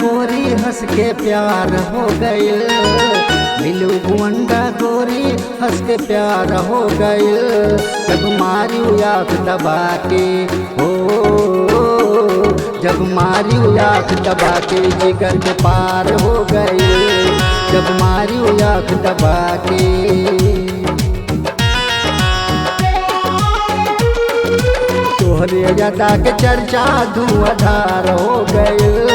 गोरी हंस के प्यार हो गइल। मिलू गुंडा गोरी हंस के प्यार हो गइल। जब मारियो आँख दबा के हो, जब मारियो आँख दबा के जिगर के पार हो गइल। जब मारियो आँख दबा के तोहरे यादा के चर्चा धुआंधार हो गइल।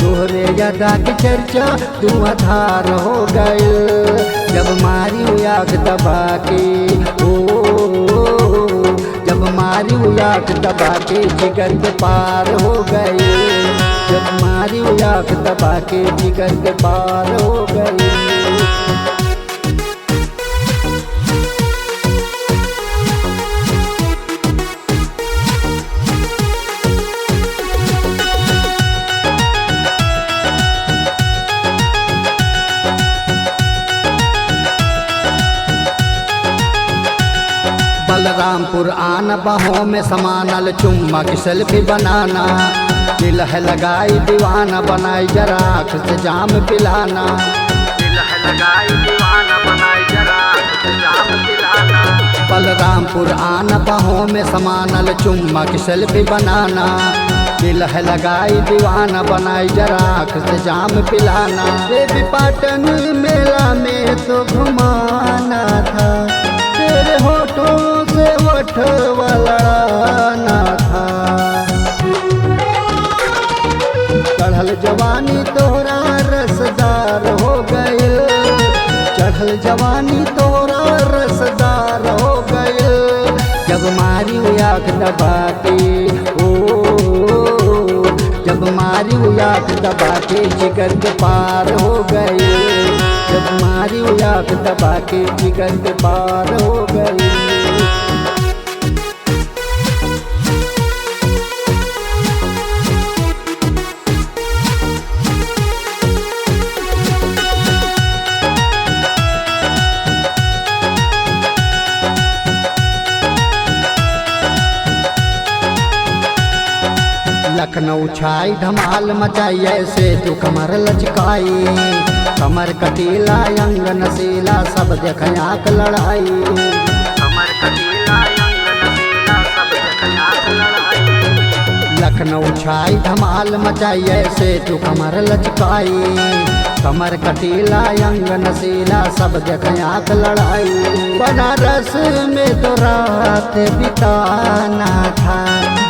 तोहरे यादा के चर्चा धुआंधार हो गइल। जब मारियो आँख दबा के ओ, जब मारियो आँख दबा के जिगर के पार हो गइल। जब मारियो आँख दबा के जिगर के पार हो गइल। बलरामपुर आना बाहों में समानल चुम्मा की सेल्फी बनाना। दिल है लगाई दीवाना बनाई जरा आँख से जाम पिलाना। दिल है लगाई दीवाना बनाई जरा आँख से जाम पिलाना। बलरामपुर आना बाहों में समानल चुम्मा की सेल्फी बनाना। दिल है लगाई दीवाना बनाई जरा आँख से जाम पिलाना। देवी पाटन मेला में तो घुमाना था, तेरे होठों से होठ वलाना था। चढ़ल जवानी तोरा रसदार हो गइल। चढ़ल जवानी तोरा रसदार हो गइल। जब मारियो आँख दबा के ओ, जब मारियो आँख दबा के जिगर के पार हो गइल। जब मारियो आँख दबा के जिगर के पार हो गइल। लखनऊ छाई धमाल मचाई ऐसे तू कमर लचकाई। कमर कटीला अंग नसीला सब देख आँख लड़ाई। कमर कटीला अंग नसीला सब देख आँख लड़ाई। लखनऊ छाई धमाल मचाई ऐसे तू कमर लचकाई। कमर कटीला अंग नसीला सब देख आँख लड़ाई। बनारस में तो रात बिताना था,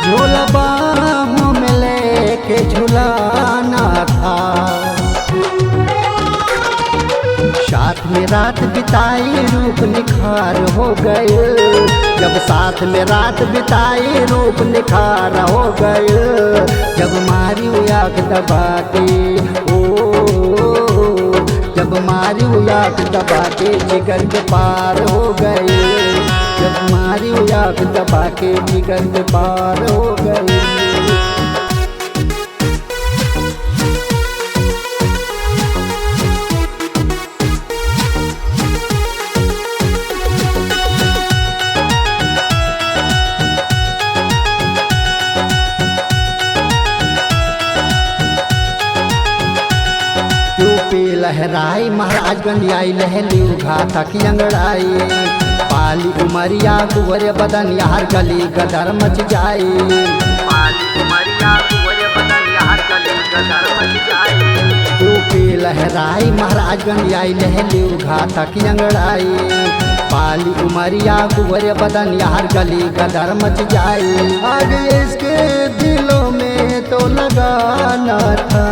झोला बाहों में लेके झुलाना था। साथ में रात बिताई रूप निखार हो गए। जब साथ में रात बिताई रूप निखार हो गए। जब मारियो आँख दबा के ओ, जब मारियो आँख दबा के जिगर के पार हो गए। जब मारियो आँख दबा के जिगर के पार हो गए। लहराई महाराजगंज आई लहली घाटा की अंगड़ाई। पाली उमरिया कुंवर बदन यार गली गदर मच जाई। पाली उमरिया कुंवर बदन यार गली गदर मच जाई। टूपी लहराई महाराजगंज आई लहली घाटा की अंगड़ाई। पाली उमरिया कुंवर बदन यार गली गदर मच जाई। आगे इसके दिलों में तो लगाना था,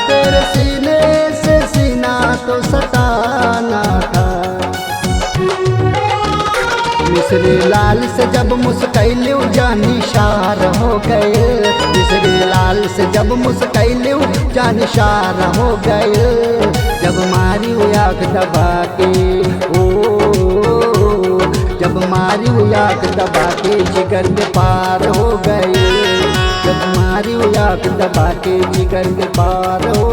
तेरे सीने से सीना तो सताना था। मिसरी लाल से जब मुस्कैलू जानी शार हो गए। मिसरी लाल से जब मुस्कैलू जानी शार हो गए। जब मारियो आँख दबा के ओ, जब मारियो आँख दबा के जिगर के पार हो गए। जब मारियो आँख दबा के जिगर के पार हो